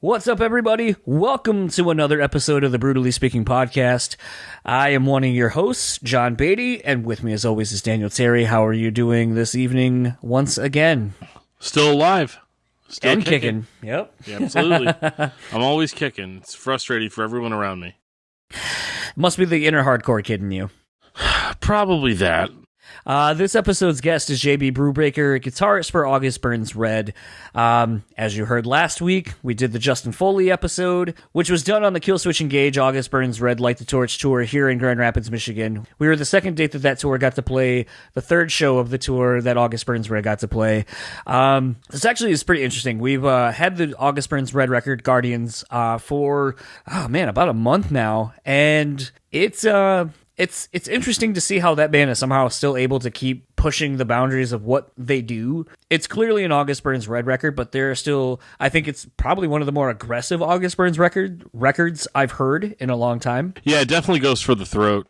What's up, everybody? Welcome to another episode of the BREWtally Speaking Podcast. I am one of your hosts, John Beatty, and with me, as always, is Daniel Terry. How are you doing this evening once again? Still alive. Still and kicking. Yep. Yeah, absolutely. I'm always kicking. It's frustrating for everyone around me. Must be the inner hardcore kid in you. Probably that. This episode's guest is Brubaker, guitarist for August Burns Red. As you heard last week, we did the Justin Foley episode, which was done on the Killswitch Engage August Burns Red Light the Torch tour here in Grand Rapids, Michigan. We were the second date that tour got to play, the third show of the tour that August Burns Red got to play. This actually is pretty interesting. We've had the August Burns Red record, Guardians, for, about a month now, and it's interesting to see how that band is somehow still able to keep pushing the boundaries of what they do. It's clearly an August Burns Red record, but they're still, I think it's probably one of the more aggressive August Burns records I've heard in a long time. Yeah, it definitely goes for the throat.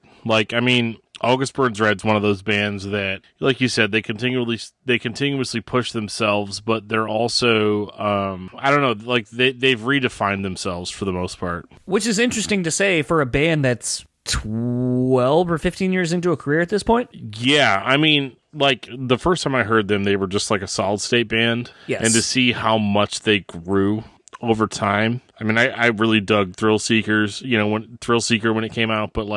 August Burns Red's one of those bands that, like you said, they continuously push themselves, but they're also, they've redefined themselves for the most part. Which is interesting to say for a band that's 12 or 15 years into a career at this point? Yeah, the first time I heard them, they were just like a solid state band. Yes. And to see how much they grew over time. I really dug Thrill Seekers, Thrill Seeker when it came out, but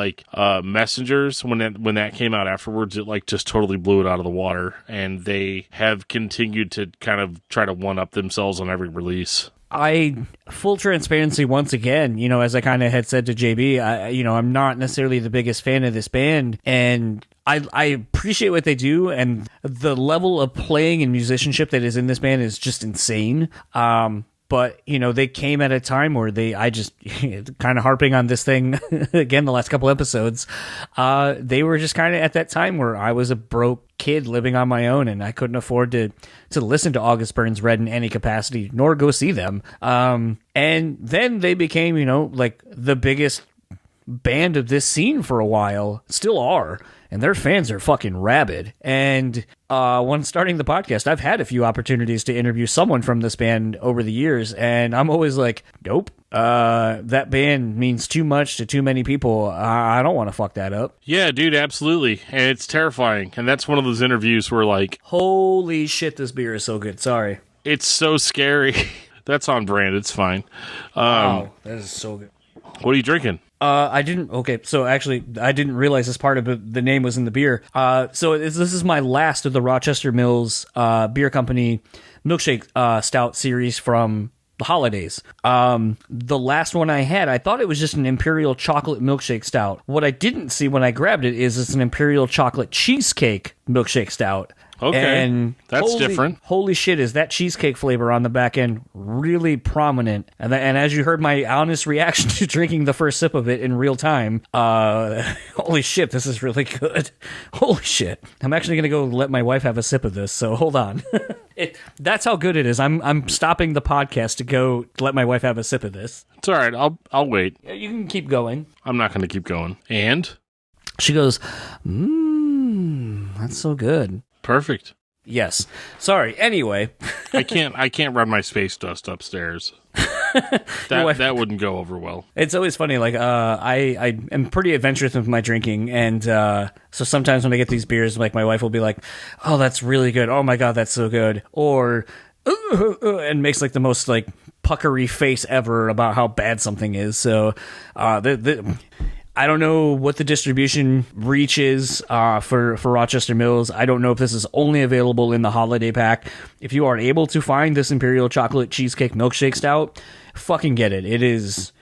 Messengers, when that came out afterwards, it just totally blew it out of the water. And they have continued to kind of try to one-up themselves on every release. Full transparency once again, as I kind of had said to JB, I'm not necessarily the biggest fan of this band, and I appreciate what they do, and the level of playing and musicianship that is in this band is just insane. But, they came at a time where I just kind of harping on this thing again, the last couple episodes. They were just kind of at that time where I was a broke kid living on my own and I couldn't afford to listen to August Burns Red in any capacity, nor go see them. And then they became, the biggest band of this scene for a while, still are. And their fans are fucking rabid. And when starting the podcast, I've had a few opportunities to interview someone from this band over the years, and I'm always like, nope, that band means too much to too many people. I don't want to fuck that up. Yeah, dude, absolutely. And it's terrifying. And that's one of those interviews where holy shit, this beer is so good. Sorry. It's so scary. That's on brand. It's fine. Wow, that is so good. What are you drinking? I didn't realize this part of the name was in the beer. This is my last of the Rochester Mills Beer Company milkshake stout series from the holidays. The last one I had, I thought it was just an Imperial chocolate milkshake stout. What I didn't see when I grabbed it is it's an Imperial chocolate cheesecake milkshake stout. Okay, and that's different. Holy shit, is that cheesecake flavor on the back end really prominent? And as you heard my honest reaction to drinking the first sip of it in real time, holy shit, this is really good. Holy shit. I'm actually going to go let my wife have a sip of this, so hold on. That's how good it is. I'm stopping the podcast to go let my wife have a sip of this. It's all right. I'll wait. You can keep going. I'm not going to keep going. And? She goes, that's so good. Perfect. Yes. Sorry. Anyway, I can't run my space dust upstairs. That wouldn't go over well. It's always funny. I am pretty adventurous with my drinking, and so sometimes when I get these beers, my wife will be like, "Oh, that's really good. Oh my god, that's so good," or and makes the most puckery face ever about how bad something is. So, I don't know what the distribution reach is for Rochester Mills. I don't know if this is only available in the holiday pack. If you are able to find this Imperial Chocolate Cheesecake Milkshake Stout, fucking get it. It is,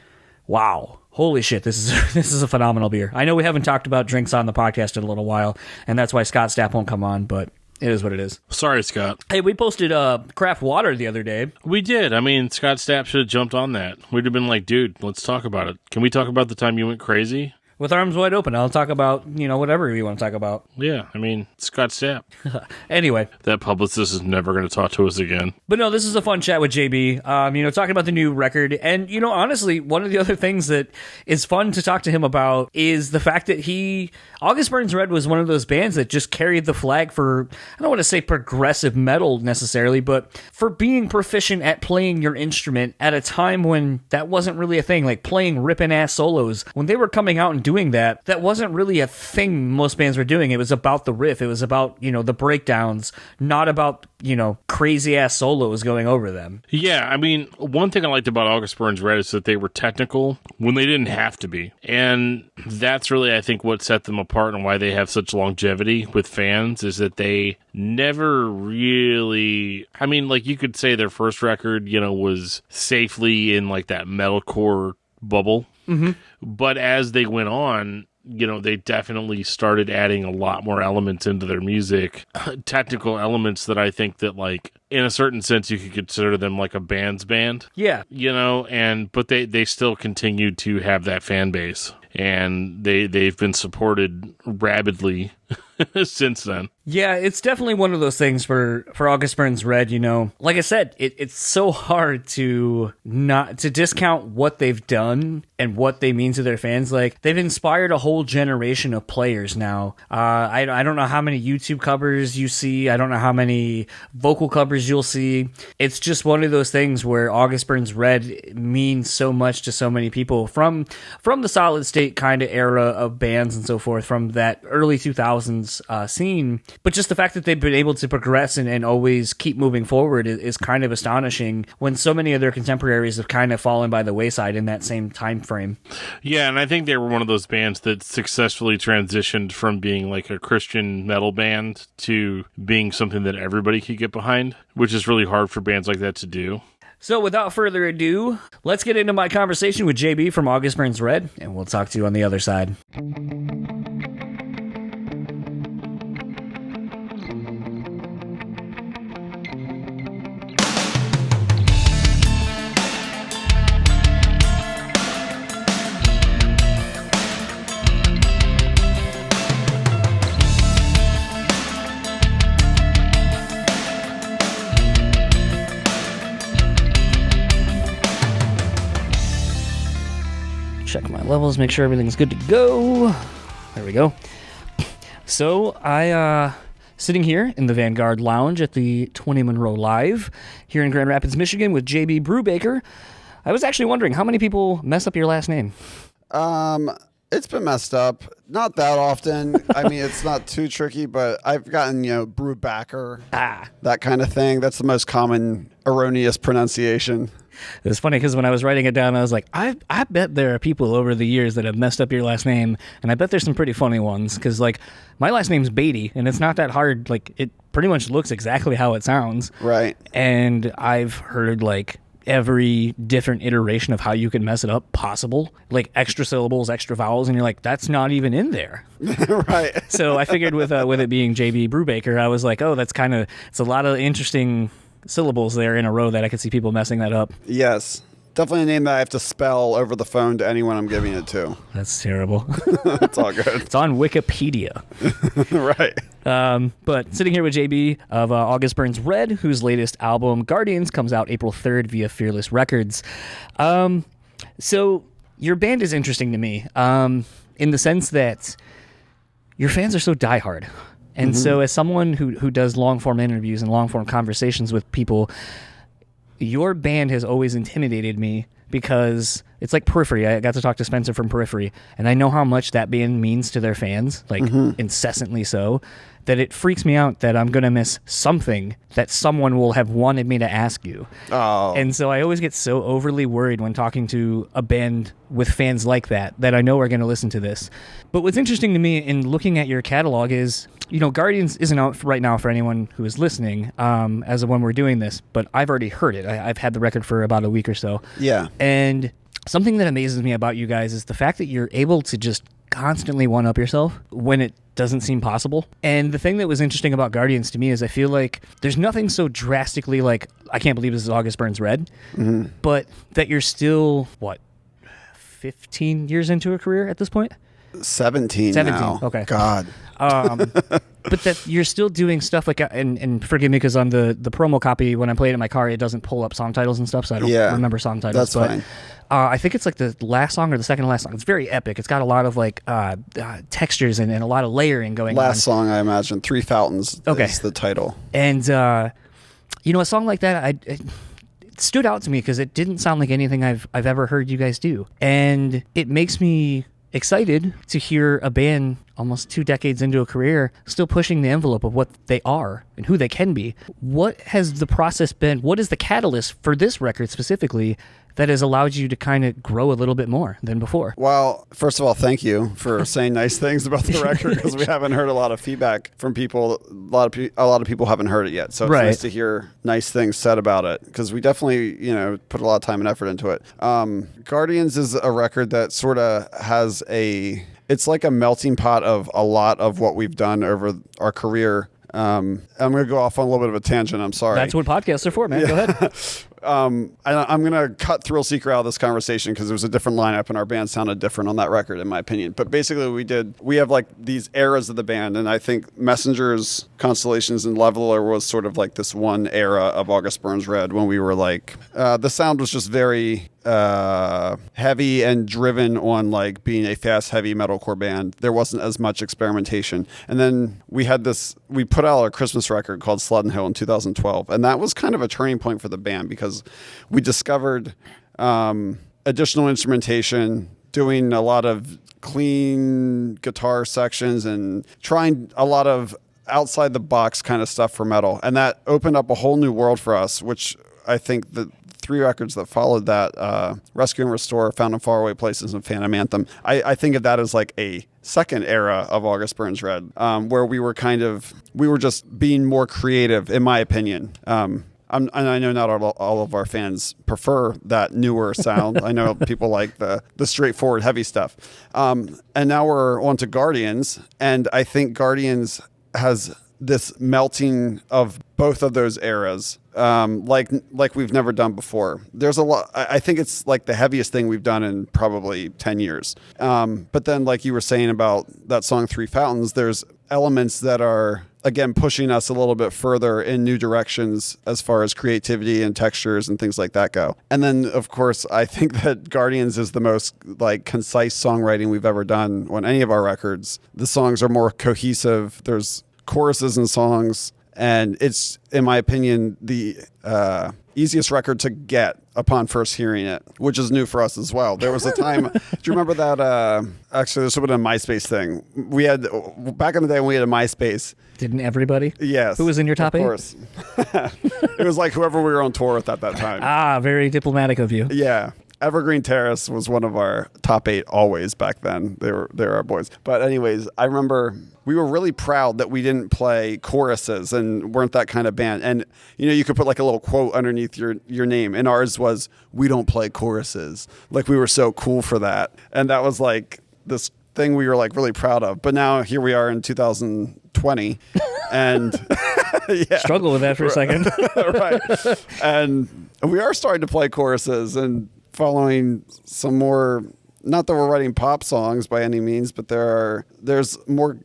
wow. Holy shit, this is a phenomenal beer. I know we haven't talked about drinks on the podcast in a little while, and that's why Scott Stapp won't come on, but it is what it is. Sorry, Scott. Hey, we posted craft water the other day. We did. Scott Stapp should have jumped on that. We'd have been like, dude, let's talk about it. Can we talk about the time you went crazy? with arms wide open. I'll talk about, whatever we want to talk about. Yeah, I mean, Scott Stapp. Anyway. That publicist is never going to talk to us again. But no, this is a fun chat with JB, talking about the new record. And, honestly, one of the other things that is fun to talk to him about is the fact that August Burns Red was one of those bands that just carried the flag for, I don't want to say progressive metal necessarily, but for being proficient at playing your instrument at a time when that wasn't really a thing, like playing ripping ass solos. When they were coming out and doing that, that wasn't really a thing most bands were doing. It was about the riff. It was about, the breakdowns, not about, crazy ass solos going over them. Yeah, I mean, one thing I liked about August Burns Red is that they were technical when they didn't have to be. And that's really, I think, what set them apart and why they have such longevity with fans is that they never really, I mean, like you could say their first record, was safely in like that metalcore bubble. Mm-hmm. But as they went on, they definitely started adding a lot more elements into their music, technical elements that I think that, like, in a certain sense, you could consider them like a band's band. Yeah. But they still continue to have that fan base, and they've been supported rabidly since then. Yeah, it's definitely one of those things for August Burns Red, Like I said, it's so hard to not to discount what they've done and what they mean to their fans. Like, they've inspired a whole generation of players now. I don't know how many YouTube covers you see. I don't know how many vocal covers you'll see. It's just one of those things where August Burns Red means so much to so many people from the solid state kind of era of bands and so forth, from that early 2000s scene. But just the fact that they've been able to progress and always keep moving forward is kind of astonishing when so many of their contemporaries have kind of fallen by the wayside in that same time frame. Yeah, and I think they were one of those bands that successfully transitioned from being like a Christian metal band to being something that everybody could get behind, which is really hard for bands like that to do. So without further ado, let's get into my conversation with JB from August Burns Red, and we'll talk to you on the other side. Check my levels, make sure everything's good to go. There we go. So I sitting here in the Vanguard Lounge at the 20 Monroe Live here in Grand Rapids, Michigan with JB Brubaker. I was actually wondering, how many people mess up your last name? It's been messed up. Not that often. I mean, it's not too tricky, but I've gotten, Brubaker, that kind of thing. That's the most common erroneous pronunciation. It was funny because when I was writing it down, I was like, I bet there are people over the years that have messed up your last name, and I bet there's some pretty funny ones, because, like, my last name's Beatty, and it's not that hard. Like, it pretty much looks exactly how it sounds. Right. And I've heard, like, every different iteration of how you can mess it up possible, like extra syllables, extra vowels, and you're like, that's not even in there. Right. So I figured with it being JB Brubaker, I was like, oh, it's a lot of interesting syllables there in a row that I could see people messing that up. Yes. Definitely a name that I have to spell over the phone to anyone I'm giving it to. That's terrible. It's all good. It's on Wikipedia. Right. But sitting here with JB of August Burns Red, whose latest album, Guardians, comes out April 3rd via Fearless Records. So your band is interesting to me in the sense that your fans are so diehard. And so as someone who does long-form interviews and long-form conversations with people, your band has always intimidated me because it's like Periphery. I got to talk to Spencer from Periphery, and I know how much that band means to their fans, like incessantly so, that it freaks me out that I'm going to miss something that someone will have wanted me to ask you. Oh. And so I always get so overly worried when talking to a band with fans like that I know are going to listen to this. But what's interesting to me in looking at your catalog is, Guardians isn't out right now for anyone who is listening as of when we're doing this, but I've already heard it. I've had the record for about a week or so. Yeah. And something that amazes me about you guys is the fact that you're able to just constantly one-up yourself when it doesn't seem possible. And the thing that was interesting about Guardians to me is I feel like there's nothing so drastically like, I can't believe this is August Burns Red, but that you're still, 15 years into a career at this point? 17 now. Okay. God. But that you're still doing stuff like, and forgive me because on the promo copy, when I play it in my car, it doesn't pull up song titles and stuff, so I don't remember song titles. That's fine. I think it's like the last song or the second to last song. It's very epic. It's got a lot of like textures and a lot of layering going on. Last song, I imagine. Three Fountains is the title. And, a song like that, it stood out to me because it didn't sound like anything I've ever heard you guys do. And it makes me excited to hear a band almost 2 decades into a career still pushing the envelope of what they are and who they can be. What has the process been? What is the catalyst for this record specifically that has allowed you to kind of grow a little bit more than before? Well, first of all, thank you for saying nice things about the record, because we haven't heard a lot of feedback from people. A lot of people haven't heard it yet, so it's nice to hear nice things said about it, because we definitely put a lot of time and effort into it. Guardians is a record that sort of has it's like a melting pot of a lot of what we've done over our career. I'm going to go off on a little bit of a tangent. I'm sorry. That's what podcasts are for, man. Go ahead. I'm going to cut Thrill Seeker out of this conversation because there was a different lineup and our band sounded different on that record, in my opinion. But basically we have like these eras of the band, and I think Messengers, Constellations, and Leveler was sort of like this one era of August Burns Red when we were like, the sound was just very heavy and driven on like being a fast, heavy metalcore band. There wasn't as much experimentation. And then we put out a Christmas record called Sled and Hill in 2012. And that was kind of a turning point for the band because we discovered additional instrumentation, doing a lot of clean guitar sections and trying a lot of outside the box kind of stuff for metal. And that opened up a whole new world for us, which I think the 3 records that followed that, Rescue and Restore, Found in Faraway Places, and Phantom Anthem, I think of that as like a second era of August Burns Red, where we were just being more creative, in my opinion. And I know not all of our fans prefer that newer sound. I know people like the straightforward, heavy stuff. And now we're on to Guardians, and I think Guardians has this melting of both of those eras, like we've never done before. There's a lot. I think it's like the heaviest thing we've done in probably 10 years. But then, like you were saying about that song Three Fountains, there's elements that are, again, pushing us a little bit further in new directions as far as creativity and textures and things like that go. And then, of course, I think that Guardians is the most like concise songwriting we've ever done on any of our records. The songs are more cohesive. There's choruses and songs, and it's, in my opinion, the easiest record to get upon first hearing it, which is new for us as well. There was a time, do you remember that, actually this would have been a MySpace thing. We had, back in the day when we had a MySpace. Didn't everybody? Yes. Who was in your top 8? Of course. It was like whoever we were on tour with at that time. Very diplomatic of you. Yeah. Evergreen Terrace was one of our top 8 always back then. They were our boys. But anyways, I remember we were really proud that we didn't play choruses and weren't that kind of band. And, you could put like a little quote underneath your name. And ours was, "We don't play choruses." Like, we were so cool for that. And that was like this thing we were like really proud of. But now here we are in 2020 and yeah. Struggle with that for a second. Right. And we are starting to play choruses and following some more, not that we're writing pop songs by any means, but there's more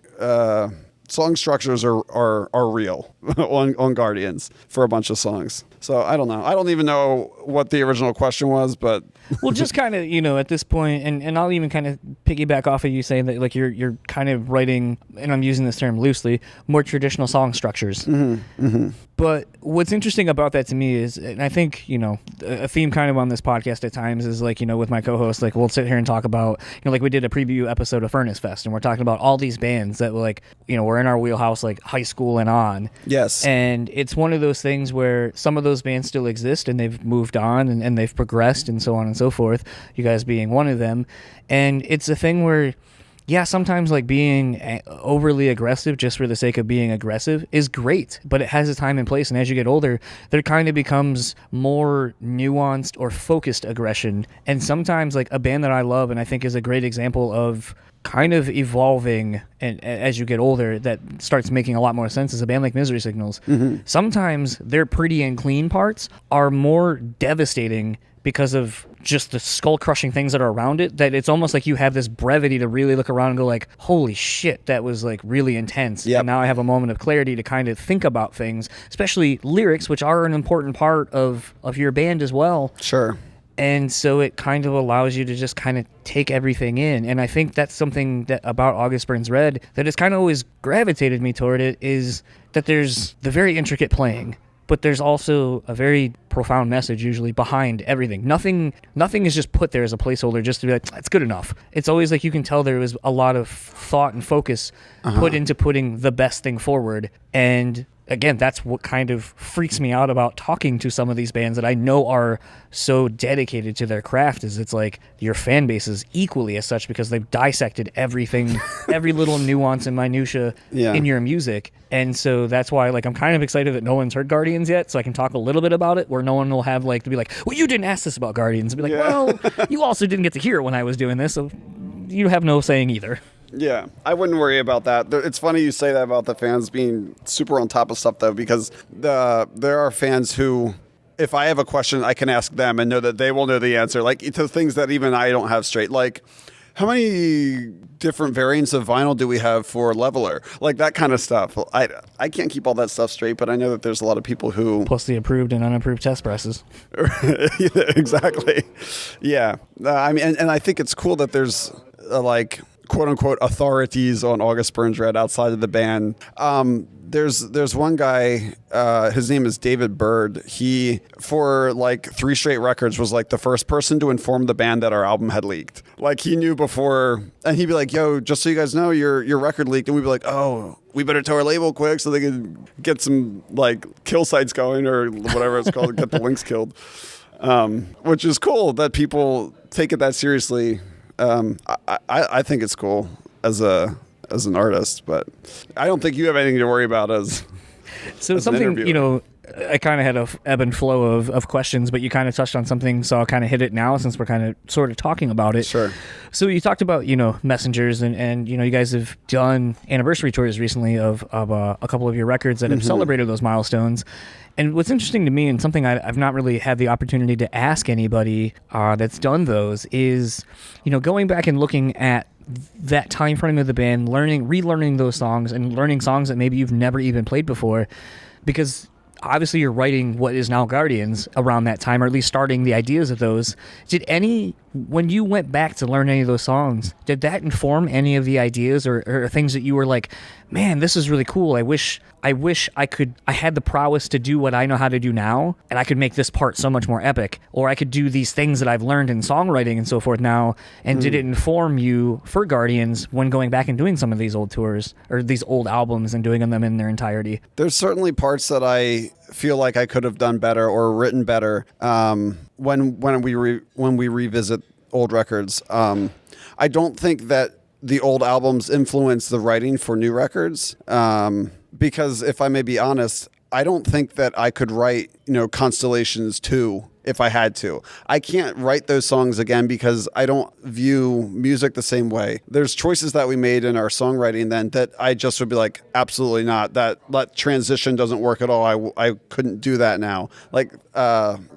song structures are real on Guardians for a bunch of songs. So I don't know. I don't even know what the original question was, but well, just kind of, at this point, and I'll even kind of piggyback off of you saying that like you're kind of writing, and I'm using this term loosely, more traditional song structures. Mm-hmm, mm-hmm. But what's interesting about that to me is, and I think, a theme kind of on this podcast at times is like, with my co-host, like we'll sit here and talk about, like we did a preview episode of Furnace Fest, and we're talking about all these bands that were like, were in our wheelhouse, like high school and on. Yes. And it's one of those things where some of those bands still exist and they've moved on and they've progressed and so on and so forth, you guys being one of them. And it's a thing where, yeah, sometimes like being overly aggressive just for the sake of being aggressive is great, but it has a time and place. And as you get older, there kind of becomes more nuanced or focused aggression. And sometimes like a band that I love and I think is a great example of kind of evolving and as you get older that starts making a lot more sense is a band like Misery Signals. Mm-hmm. Sometimes their pretty and clean parts are more devastating because of just the skull crushing things that are around it, that it's almost like you have this brevity to really look around and go like, holy shit, that was like really intense. Yep. And now I have a moment of clarity to kind of think about things, especially lyrics, which are an important part of your band as well. Sure. And so it kind of allows you to just kind of take everything in. And I think that's something that about August Burns Red that has kind of always gravitated me toward it, is that there's the very intricate playing, but there's also a very profound message usually behind everything. Nothing is just put there as a placeholder just to be like, it's good enough. It's always like you can tell there was a lot of thought and focus put into putting the best thing forward. And again, that's what kind of freaks me out about talking to some of these bands that I know are so dedicated to their craft, is it's like your fan base is equally as such because they've dissected everything, every little nuance and minutia in your music. And so that's why like I'm kind of excited that no one's heard Guardians yet, so I can talk a little bit about it where no one will have like to be like, well, you didn't ask this about Guardians. And be like, well, you also didn't get to hear it when I was doing this, so you have no saying either. Yeah, I wouldn't worry about that. It's funny you say that about the fans being super on top of stuff, though, because there are fans who, if I have a question, I can ask them and know that they will know the answer. Like to things that even I don't have straight. Like, how many different variants of vinyl do we have for Leveler? Like that kind of stuff. I can't keep all that stuff straight, but I know that there's a lot of people who... Plus the approved and unapproved test presses. Exactly. Yeah. I mean, and I think it's cool that there's like... quote unquote authorities on August Burns Red outside of the band. There's one guy, his name is David Bird. He, for like 3 straight records, was like the first person to inform the band that our album had leaked. Like he knew before, and he'd be like, yo, just so you guys know, your record leaked. And we'd be like, oh, we better tell our label quick so they can get some like kill sites going or whatever it's called, get the links killed. Which is cool that people take it that seriously. I think it's cool as an artist, but I don't think you have anything to worry about as something, you know, I kind of had a ebb and flow of questions, but you kind of touched on something, so I'll kind of hit it now since we're kind of sort of talking about it. Sure. So you talked about, you know, messengers and you know, you guys have done anniversary tours recently of a couple of your records that have celebrated those milestones. And what's interesting to me, and something I've not really had the opportunity to ask anybody that's done those, is, you know, going back and looking at that time frame of the band, relearning those songs and learning songs that maybe you've never even played before, because obviously you're writing what is now Guardians around that time, or at least starting the ideas of those. When you went back to learn any of those songs, did that inform any of the ideas or things that you were like, man, this is really cool. I wish I had the prowess to do what I know how to do now, and I could make this part so much more epic, or I could do these things that I've learned in songwriting and so forth now. And did it inform you for Guardians when going back and doing some of these old tours or these old albums and doing them in their entirety? There's certainly parts that I feel like I could have done better or written better when we revisit old records. I don't think that the old albums influence the writing for new records. Because if I may be honest, I don't think that I could write, you know, Constellations 2 if I had to. I can't write those songs again because I don't view music the same way. There's choices that we made in our songwriting then that I just would be like, absolutely not. That transition doesn't work at all. I couldn't do that now. Like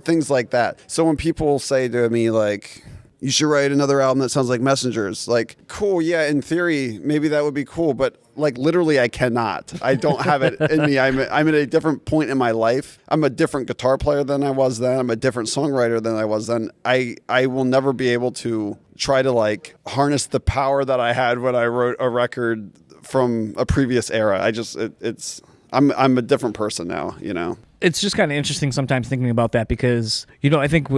things like that. So when people say to me like, you should write another album that sounds like Messengers. Like, cool, yeah, in theory, maybe that would be cool, but like literally I cannot. I don't have it in me. I'm at a different point in my life. I'm a different guitar player than I was then. I'm a different songwriter than I was then. I will never be able to try to like harness the power that I had when I wrote a record from a previous era. I'm a different person now, you know. It's just kind of interesting sometimes thinking about that because, you know, I think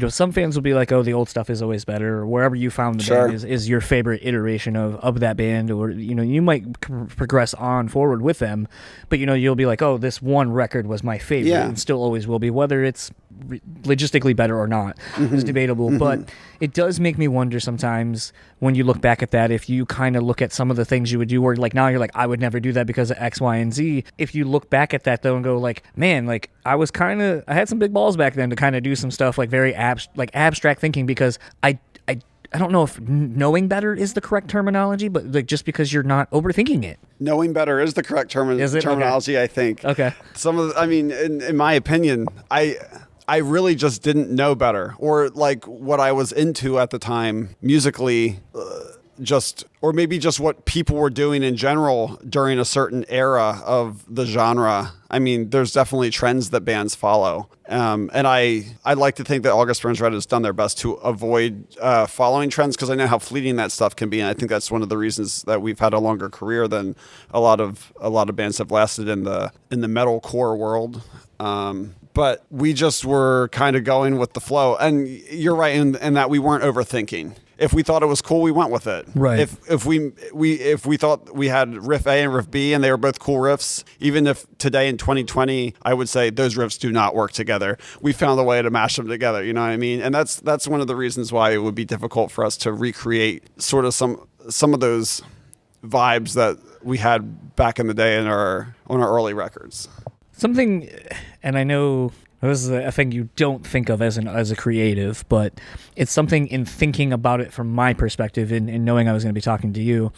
some fans will be like, oh, the old stuff is always better, or wherever you found the band is your favorite iteration of that band, or, you know, you might progress on forward with them, but, you know, you'll be like, oh, this one record was my favorite, and still always will be, whether it's logistically better or not is debatable. But it does make me wonder sometimes when you look back at that, if you kind of look at some of the things you would do where like now you're like, I would never do that because of X, Y, and Z. If you look back at that though and go like, man, like I had some big balls back then to kind of do some stuff like very abstract thinking, because I don't know if knowing better is the correct terminology, but like just because you're not overthinking it. Knowing better is the correct terminology, okay. I think. Okay. In my opinion, I really just didn't know better, or like what I was into at the time musically, or maybe just what people were doing in general during a certain era of the genre. I mean, there's definitely trends that bands follow. And I like to think that August Burns Red has done their best to avoid following trends, because I know how fleeting that stuff can be. And I think that's one of the reasons that we've had a longer career than a lot of bands have lasted in the metalcore world. But we just were kind of going with the flow. And you're right in that we weren't overthinking. If we thought it was cool, we went with it. Right. If we thought we had riff A and riff B and they were both cool riffs, even if today in 2020 I would say those riffs do not work together, we found a way to mash them together. You know what I mean? And that's one of the reasons why it would be difficult for us to recreate sort of some of those vibes that we had back in the day on our early records. Something, and I know this is a thing you don't think of as a creative, but it's something in thinking about it from my perspective and knowing I was going to be talking to you.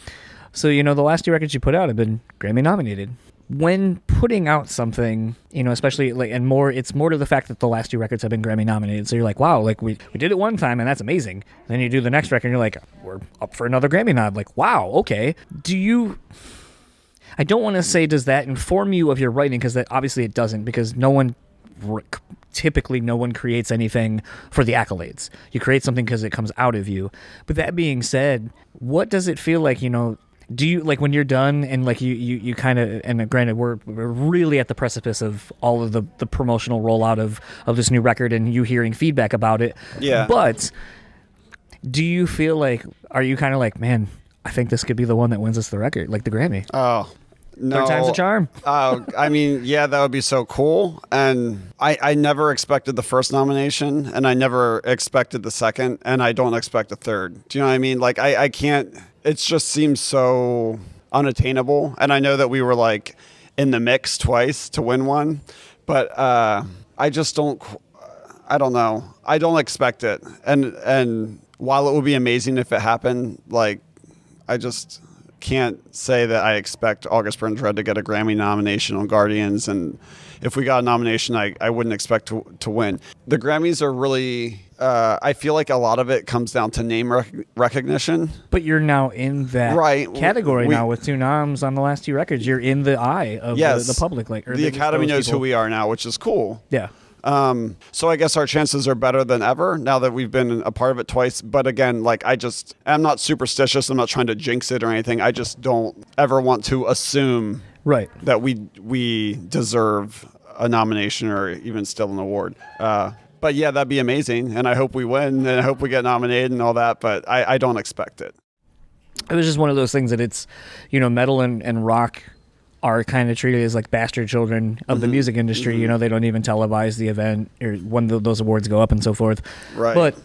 So, the last 2 records you put out have been Grammy nominated. When putting out something, especially it's more to the fact that the last 2 records have been Grammy nominated. So you're like, wow, like we did it one time and that's amazing. Then you do the next record and you're like, we're up for another Grammy nod. Like, wow, okay. I don't want to say, does that inform you of your writing? Because obviously it doesn't, because typically no one creates anything for the accolades. You create something because it comes out of you. But that being said, what does it feel like, do you, like, when you're done and like you kind of, and granted we're really at the precipice of all of the promotional rollout of this new record and you hearing feedback about it. Yeah. But do you feel like, are you kind of like, man, I think this could be the one that wins us the record, like the Grammy? Oh, no. Third time's a charm. I mean, yeah, that would be so cool. And I never expected the first nomination, and I never expected the second, and I don't expect a third. Do you know what I mean? Like, I can't, it just seems so unattainable. And I know that we were like in the mix twice to win one, but I just don't know. I don't expect it. And while it would be amazing if it happened, like, I just can't say that I expect August Burns Red to get a Grammy nomination on Guardians, and if we got a nomination, I wouldn't expect to win. The Grammys are really, I feel like a lot of it comes down to name recognition. But you're now in that category now with 2 noms on the last 2 records. You're in the eye of the public, like, or the Academy knows who we are now, which is cool. Yeah. So I guess our chances are better than ever now that we've been a part of it twice. But again, like, I'm not superstitious. I'm not trying to jinx it or anything. I just don't ever want to assume that we deserve a nomination or even still an award. But yeah, that'd be amazing. And I hope we win and I hope we get nominated and all that. But I don't expect it. It was just one of those things that it's, metal and rock are kind of treated as like bastard children of the music industry. Mm-hmm. They don't even televise the event or when those awards go up and so forth. Right. But,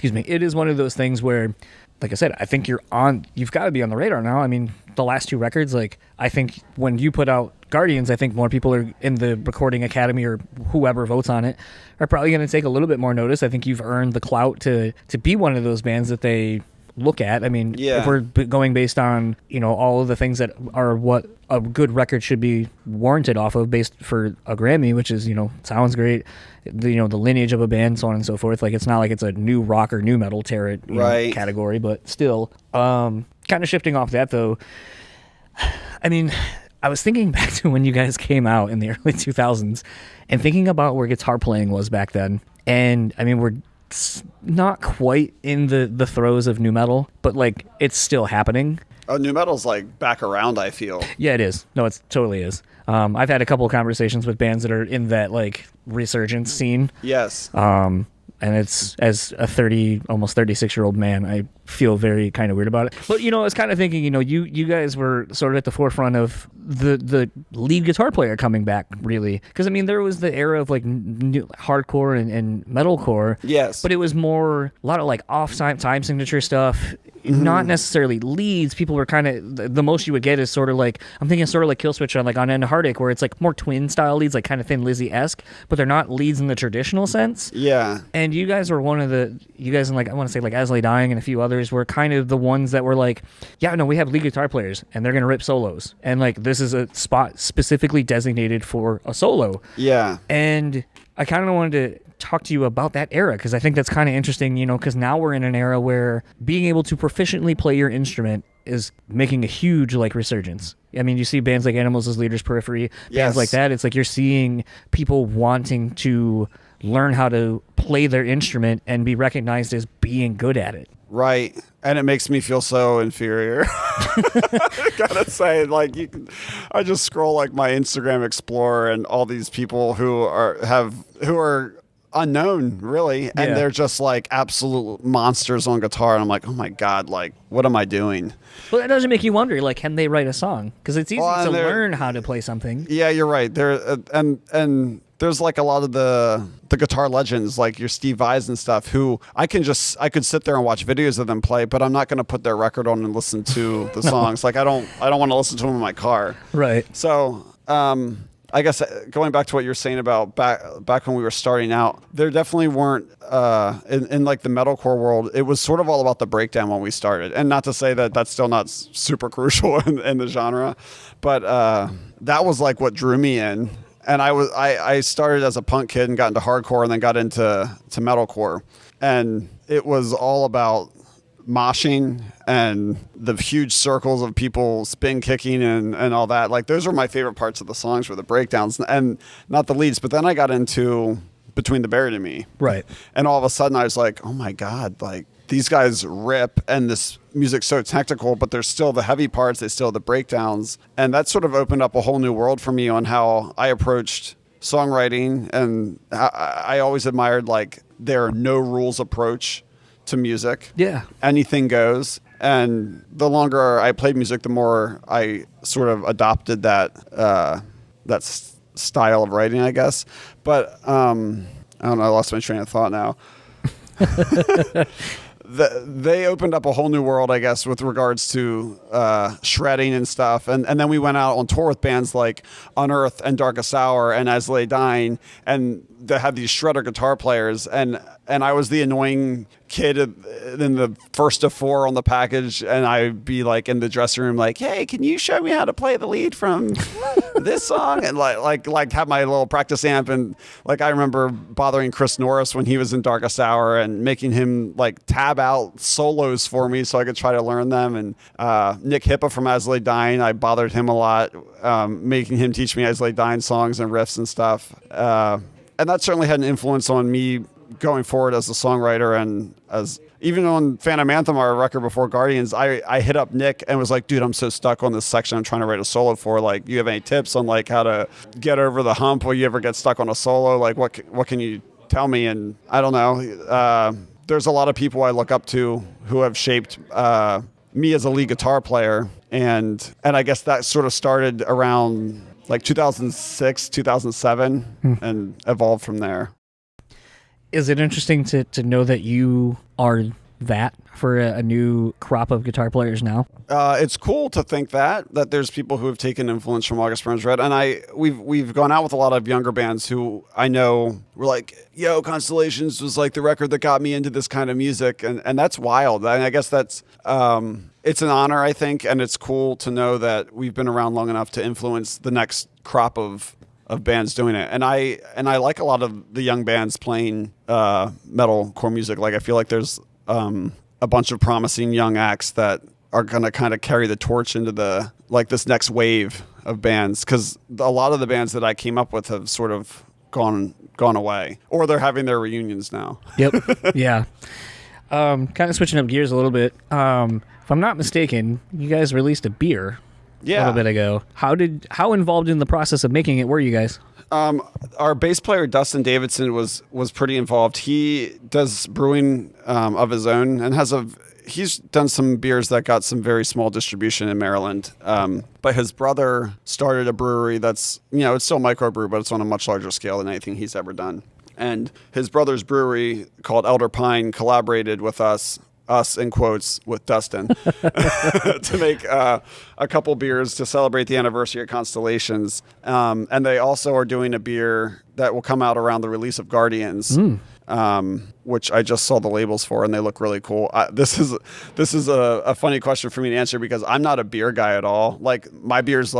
it is one of those things where, like I said, I think you've got to be on the radar now. I mean, the last 2 records, like, I think when you put out Guardians, I think more people are in the Recording Academy or whoever votes on it are probably going to take a little bit more notice. I think you've earned the clout to be one of those bands that they look at. I mean, if we're going based on, all of the things that are what a good record should be warranted off of based for a Grammy, which is, sounds great, the lineage of a band, so on and so forth. Like, it's not like it's a new rock or new metal category, but still, kind of shifting off that though. I mean, I was thinking back to when you guys came out in the early 2000s and thinking about where guitar playing was back then. And I mean, we're not quite in the throes of new metal, but like, it's still happening. Oh, new metal's like back around, I feel. Yeah, it is. No, it totally is. I've had a couple of conversations with bands that are in that like resurgence scene. Yes. And it's, as a almost 36-year-old man, I feel very kind of weird about it. But, I was kind of thinking, you guys were sort of at the forefront of the lead guitar player coming back, really. Because, I mean, there was the era of, like, new hardcore and metalcore. Yes. But it was more, a lot of, like, time signature stuff. Not necessarily leads. People were kind of, the most you would get is sort of like, I'm thinking sort of like Killswitch on End of Heartsick, where it's like more twin style leads, like kind of Thin Lizzy-esque, but they're not leads in the traditional sense. Yeah. And you guys were you guys in, like, I want to say like As Lay Dying and a few others were kind of the ones that were like, yeah, no, we have lead guitar players and they're going to rip solos. And like, this is a spot specifically designated for a solo. Yeah. And I kind of wanted to talk to you about that era, because I think that's kind of interesting, because now we're in an era where being able to proficiently play your instrument is making a huge resurgence. I mean, you see bands like Animals as Leaders, Periphery, bands like that. It's like you're seeing people wanting to learn how to play their instrument and be recognized as being good at it. Right. And it makes me feel so inferior. I gotta say, I just scroll my Instagram Explorer and all these people who are unknown, really, and they're just absolute monsters on guitar, and I'm like, oh my god, what am I doing? Well, that doesn't make you wonder, can they write a song? Because it's easy to learn how to play something. Yeah, you're right. There and there's a lot of the guitar legends, like your Steve Vais and stuff, who I could sit there and watch videos of them play, but I'm not going to put their record on and listen to the songs. I don't want to listen to them in my car. Right. So, I guess going back to what you're saying about back when we were starting out, there definitely weren't in the metalcore world. It was sort of all about the breakdown when we started, and not to say that that's still not super crucial in the genre, but that was what drew me in. And I started as a punk kid and got into hardcore and then got into metalcore, and it was all about moshing and the huge circles of people spin kicking and all that. Those were my favorite parts of the songs, were the breakdowns and not the leads. But then I got into Between the Buried and Me. Right. And all of a sudden I was like, oh my God, these guys rip, and this music's so technical, but there's still the heavy parts, they still have the breakdowns. And that sort of opened up a whole new world for me on how I approached songwriting. And I always admired their no rules approach to music. Yeah. Anything goes. And the longer I played music, the more I sort of adopted that style of writing, I guess. But I don't know, I lost my train of thought now. They opened up a whole new world, I guess, with regards to shredding and stuff. And then we went out on tour with bands like Unearth and Darkest Hour and As Lay Dying, and they had these shredder guitar players. And I was the annoying kid in the first of four on the package, and I'd be in the dressing room hey, can you show me how to play the lead from this song? And have my little practice amp. And I remember bothering Chris Norris when he was in Darkest Hour and making him tab out solos for me so I could try to learn them. And Nick Hippa from As Lay Dying, I bothered him a lot, making him teach me As Lay Dying songs and riffs and stuff. And that certainly had an influence on me going forward as a songwriter. And as even on Phantom Anthem, our record before Guardians, I hit up Nick and was like, dude, I'm so stuck on this section I'm trying to write a solo for. You have any tips on how to get over the hump when you ever get stuck on a solo? What can you tell me? And I don't know. There's a lot of people I look up to who have shaped me as a lead guitar player. And I guess that sort of started around 2006, 2007 and evolved from there. Is it interesting to know that you are that for a new crop of guitar players now? It's cool to think that there's people who have taken influence from August Burns Red, and we've gone out with a lot of younger bands who I know were like, yo, Constellations was the record that got me into this kind of music, and that's wild. And I guess that's it's an honor, I think, and it's cool to know that we've been around long enough to influence the next crop of bands doing it. And I like a lot of the young bands playing metalcore music. I feel like there's a bunch of promising young acts that are going to kind of carry the torch into the this next wave of bands, because a lot of the bands that I came up with have sort of gone away, or they're having their reunions now. Yep. Yeah. Kind of switching up gears a little bit. If I'm not mistaken, you guys released a beer a little bit ago. How involved in the process of making it were you guys? Our bass player Dustin Davidson was pretty involved. He does brewing of his own and he's done some beers that got some very small distribution in Maryland. But his brother started a brewery that's, it's still microbrew, but it's on a much larger scale than anything he's ever done. And his brother's brewery called Elder Pine collaborated with us in quotes with Dustin to make a couple beers to celebrate the anniversary of Constellations. And they also are doing a beer that will come out around the release of Guardians, which I just saw the labels for, and they look really cool. This is a funny question for me to answer because I'm not a beer guy at all. My beer's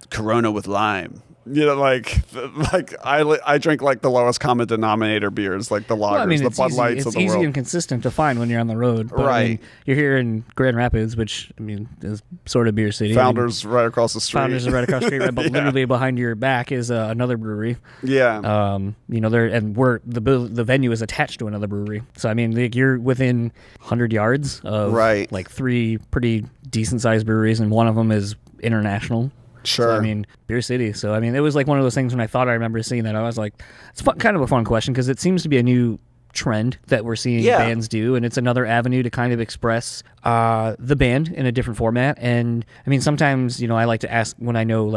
Corona with lime. You know, like I drink like the lowest common denominator beers, like the lagers, Well, I mean, the it's Bud easy, Lights of the easy world. and consistent to find when you're on the road. But, I mean, Right. you're here in Grand Rapids, which, I mean, is sort of beer city. Founders right across the street. Founders are right across the street, right, but literally behind your back is another brewery. Yeah. You know, the venue is attached to another brewery. So I mean, like, you're within 100 yards of Right. like 3 pretty decent sized breweries, and one of them is international. Sure. So, I mean, beer city. So I mean, it was like one of those things when I remember seeing that, I was like, it's kind of a fun question because it seems to be a new trend that we're seeing bands do, and it's another avenue to kind of express the band in a different format. And I mean, sometimes, you know, I like to ask when I know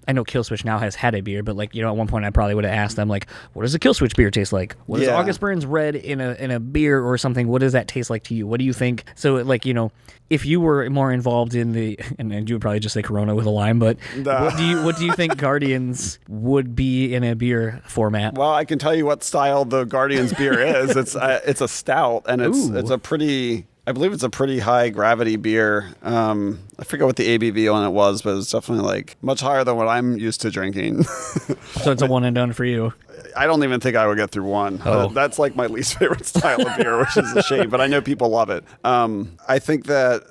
Killswitch now has had a beer, but like, you know, at one point I probably would have asked them like, what does a Killswitch beer taste like? What does August Burns Red in a beer or something? What does that taste like to you? What do you think? So like, you know, if you were more involved in and you would probably just say Corona with a lime, but what do you think Guardians would be in a beer format? Well, I can tell you what style the Guardians beer is. It's a stout, and it's a pretty. I believe it's a pretty high gravity beer. I forget what the ABV on it was, but it's definitely like much higher than what I'm used to drinking. So it's a one and done for you. I don't even think I would get through one. Oh. That's like my least favorite style of beer, which is a shame, but I know people love it. I think that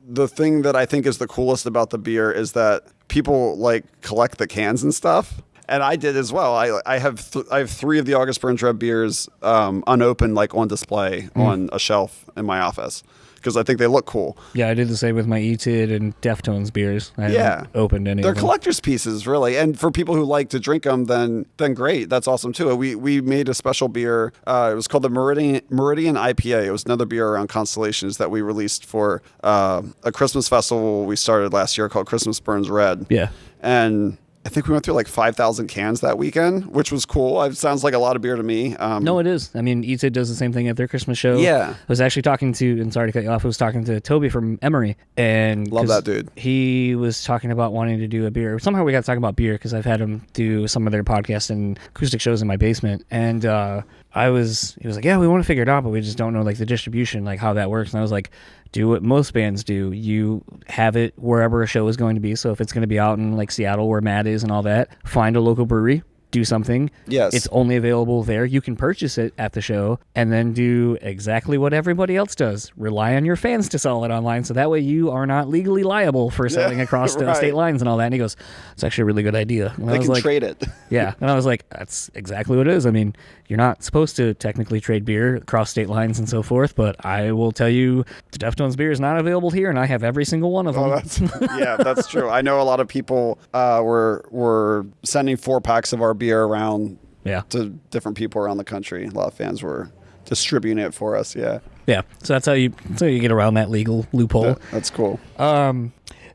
the thing that I think is the coolest about the beer is that people like collect the cans and stuff. And I did as well. I have 3 of the August Burns Red beers unopened, like on display on a shelf in my office because I think they look cool. Yeah, I did the same with my E-Tid and Deftones beers. I haven't opened any They're of them. collector's pieces, really. And for people who like to drink them, then great. That's awesome, too. We made a special beer. It was called the Meridian IPA. It was another beer around Constellations that we released for a Christmas festival we started last year called Christmas Burns Red. Yeah. And I think we went through like 5,000 cans that weekend, which was cool. It sounds like a lot of beer to me. No, it is. I mean, E-Tid does the same thing at their Christmas show. Yeah. I was actually talking to, and sorry to cut you off, I was talking to Toby from Emory. And Love that dude. He was talking about wanting to do a beer. Somehow we got to talk about beer because I've had him do some of their podcasts and acoustic shows in my basement. And he was like, yeah, we want to figure it out, but we just don't know like the distribution, like how that works. And I was like, do what most bands do. You have it wherever a show is going to be. So if it's going to be out in like Seattle where Matt is and all that, find a local brewery, do something. Yes. It's only available there. You can purchase it at the show and then do exactly what everybody else does. Rely on your fans to sell it online. So that way you are not legally liable for selling across the state lines and all that. And he goes, it's actually a really good idea. And They can trade it. Yeah. And I was like, that's exactly what it is. I mean, you're not supposed to technically trade beer across state lines and so forth, but I will tell you the Deftones beer is not available here, and I have every single one of them. That's true. I know a lot of people were sending 4-packs of our beer around to different people around the country. A lot of fans were distributing it for us. Yeah. Yeah. So that's how you get around that legal loophole. That's cool.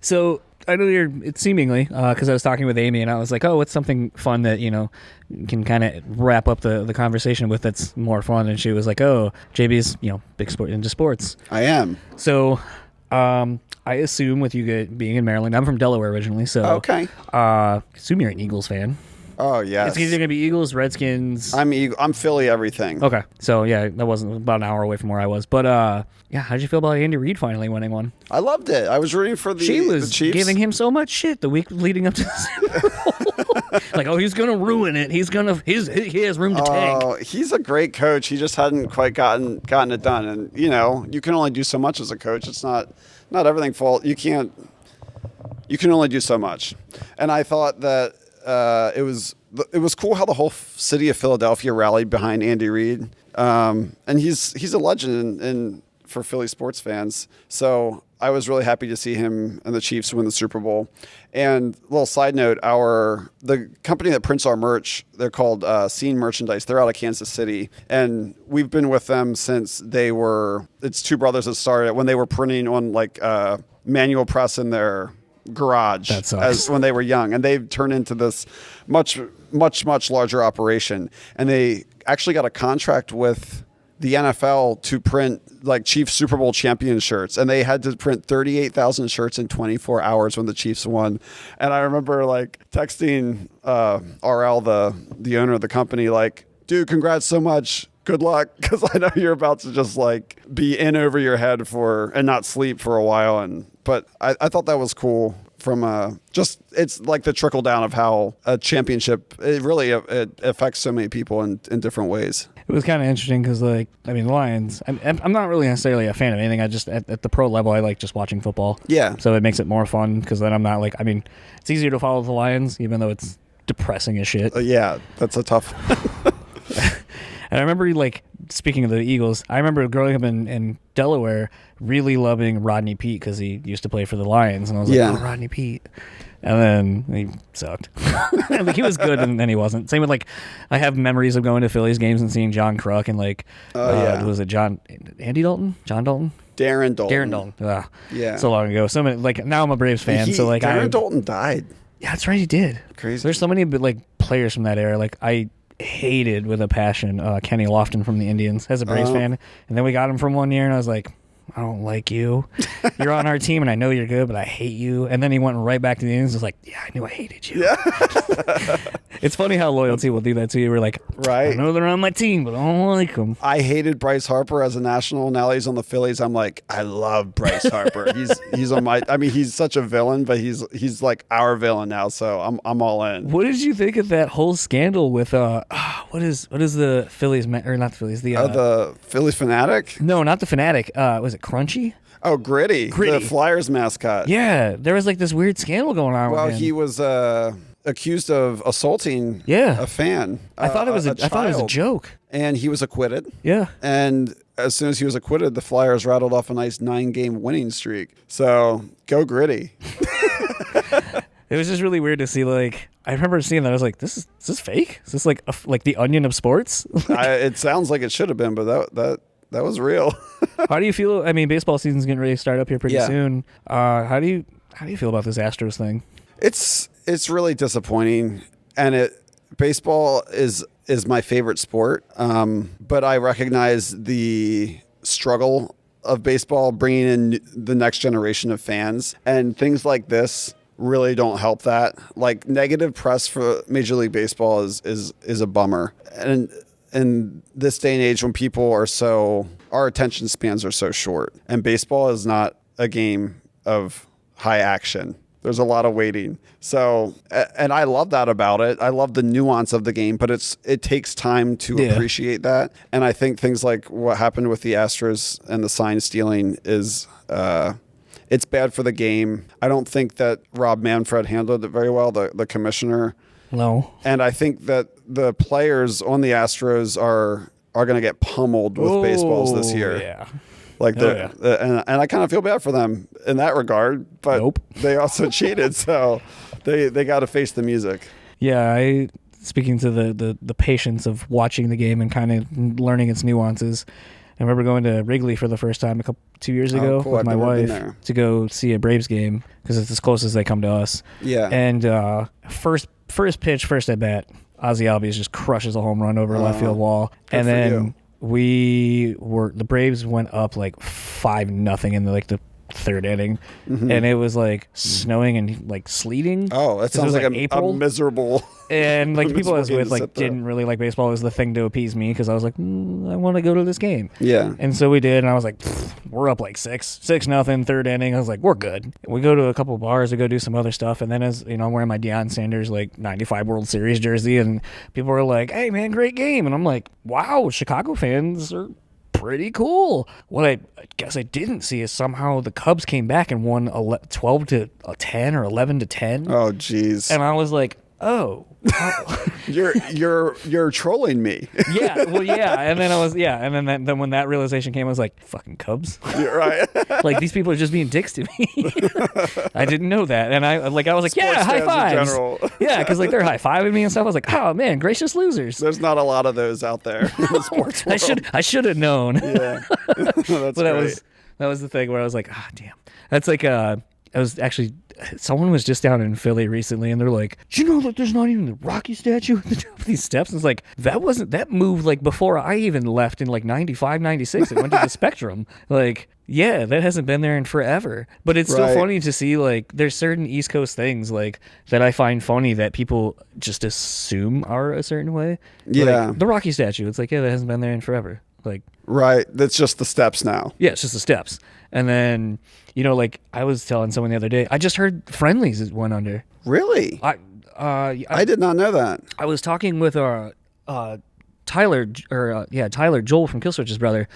So I know it's seemingly, because I was talking with Amy and I was like, oh, what's something fun that, you know, can kind of wrap up the conversation with that's more fun. And she was like, oh, JB's, you know, big into sports. I am. So I assume with you being in Maryland, I'm from Delaware originally. So okay. Assume you're an Eagles fan. Oh, yes. It's either going to be Eagles, Redskins. I'm Philly everything. Okay. So, yeah, that wasn't about an hour away from where I was. But, yeah, how did you feel about Andy Reid finally winning one? I loved it. I was rooting for the Chiefs. Giving him so much shit the week leading up to the Super Bowl. Like, oh, he's going to ruin it. He has room to tank. Oh, he's a great coach. He just hadn't quite gotten it done. And, you know, you can only do so much as a coach. It's not everything fault. You can only do so much. And I thought that it was cool how the whole city of Philadelphia rallied behind Andy Reid. And he's a legend for Philly sports fans. So I was really happy to see him and the Chiefs win the Super Bowl. And a little side note, the company that prints our merch, they're called Scene Merchandise. They're out of Kansas City. And we've been with them since it's two brothers that started it when they were printing on like manual press in their garage as when they were young, and they've turned into this much larger operation. And they actually got a contract with the NFL to print like Chiefs Super Bowl champion shirts, and they had to print 38,000 shirts in 24 hours when the Chiefs won. And I remember like texting RL, the owner of the company, like, dude, congrats so much. Good luck, because I know you're about to just like be in over your head and not sleep for a while. But I thought that was cool just it's like the trickle down of how a championship it affects so many people in different ways. It was kind of interesting because, like, I mean, the Lions, I'm not really necessarily a fan of anything. I just, at the pro level, I like just watching football. Yeah. So it makes it more fun because then I'm not like, I mean, it's easier to follow the Lions, even though it's depressing as shit. Yeah, that's a tough. And I remember, like, speaking of the Eagles, I remember growing up in Delaware really loving Rodney Peete because he used to play for the Lions. And I was like, oh, Rodney Peete. And then he sucked. Like, he was good, and then he wasn't. Same with, like, I have memories of going to Phillies games and seeing John Kruk and, like, was it Andy Dalton? John Dalton? Darren Dalton. Darren Dalton. Yeah. So long ago. So many, like, now I'm a Braves fan. So, like, Darren Dalton died. Yeah, that's right. He did. Crazy. There's so many, like, players from that era. Like, I hated with a passion Kenny Lofton from the Indians as a Braves fan. And then we got him from 1 year, and I was like, I don't like you. You're on our team, and I know you're good, but I hate you. And then he went right back to the Indians. Was like, yeah, I knew I hated you. Yeah. It's funny how loyalty will do that to you. We're like, right. I know they're on my team, but I don't like them. I hated Bryce Harper as a national. Now he's on the Phillies. I'm like, I love Bryce Harper. He's on my. I mean, he's such a villain, but he's like our villain now. So I'm all in. What did you think of that whole scandal with what is the Phillies or not the Phillies the Phillies Fanatic? No, not the Fanatic. Was it Crunchy? Oh, Gritty, the Flyers mascot. Yeah, there was like this weird scandal going on. Well, with him. he was accused of assaulting a fan. I thought it was a joke, and he was acquitted. Yeah, and as soon as he was acquitted, the Flyers rattled off a nice 9-game winning streak. So go Gritty. It was just really weird to see. Like, I remember seeing that. I was like, "Is this fake? Is this like the Onion of sports?" It sounds like it should have been, but that was real. How do you feel? I mean, baseball season's getting ready to start up here pretty soon. How do you feel about this Astros thing? It's really disappointing, and baseball is my favorite sport. But I recognize the struggle of baseball bringing in the next generation of fans, and things like this really don't help that. Like, negative press for Major League Baseball is a bummer, and in this day and age when our attention spans are so short, and baseball is not a game of high action. There's a lot of waiting. So, and I love that about it. I love the nuance of the game, but it takes time to appreciate that. And I think things like what happened with the Astros and the sign stealing is, it's bad for the game. I don't think that Rob Manfred handled it very well, the commissioner. No. And I think that the players on the Astros are going to get pummeled with baseballs this year. Yeah. Like and I kind of feel bad for them in that regard, but they also cheated, so they got to face the music. Yeah, speaking to the patience of watching the game and kind of learning its nuances. I remember going to Wrigley for the first time 2 years ago with my wife to go see a Braves game because it's as close as they come to us. Yeah. And first pitch, first at bat, Ozzy Albies just crushes a home run over a left field wall, and then the Braves went up like 5-0 in the third inning, and it was like snowing and like sleeting. Oh, that sounds like a miserable. And like the people I was with didn't really like baseball. It was the thing to appease me because I was like, I want to go to this game. Yeah. And so we did, and I was like, we're up like 6-0 third inning. I was like, we're good. We go to a couple of bars, we go do some other stuff, and then as you know, I'm wearing my Deion Sanders like 95 World Series jersey, and people were like, hey man, great game, and I'm like, wow, Chicago fans are pretty cool. What I guess I didn't see is somehow the Cubs came back and won 12-10 or 11-10. Oh, jeez. And I was like, oh. You're trolling me. Yeah, well, yeah, and then and then when that realization came, I was like, fucking Cubs. You're right. Like, these people are just being dicks to me. I didn't know that, and I was like, Sports yeah, high fives. Yeah, because like they're high fiving me and stuff. I was like, oh man, gracious losers. There's not a lot of those out there in the sports world. I should have known. Yeah, that's great. That was the thing where I was like, ah, damn. That's like I was actually. Someone was just down in Philly recently, and they're like, "Do you know that there's not even the Rocky statue at the top of these steps?" And it's like, that moved like before I even left in like 95, 96. It went to the Spectrum. Like, yeah, that hasn't been there in forever. But it's still funny to see, like, there's certain East Coast things like that I find funny that people just assume are a certain way. Yeah. Like, the Rocky statue. It's like, yeah, that hasn't been there in forever. Like, right. That's just the steps now. Yeah, it's just the steps. And then, you know, like I was telling someone the other day, I just heard Friendlies went under. Really? I did not know that. I was talking with Tyler Joel from Killswitch's brother,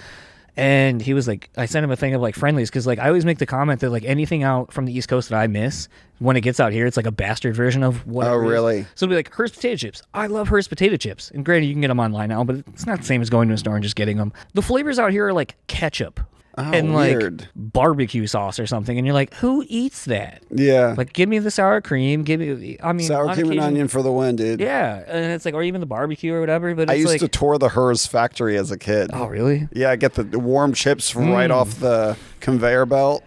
and he was like, I sent him a thing of like Friendlies, because like I always make the comment that like anything out from the East Coast that I miss, when it gets out here, it's like a bastard version of what. Oh, really? So it'll be like Hearst potato chips. I love Hearst potato chips, and granted you can get them online now, but it's not the same as going to a store and just getting them. The flavors out here are like ketchup. And weird. like barbecue sauce or something, and you're like, who eats that? Yeah. Like, give me the sour cream. Give me, I mean, Sour cream and onion for the win, dude. Yeah, and it's like, or even the barbecue or whatever. But I it's used to tour the Hearst factory as a kid. Oh, really? Yeah, I get the warm chips right off the conveyor belt.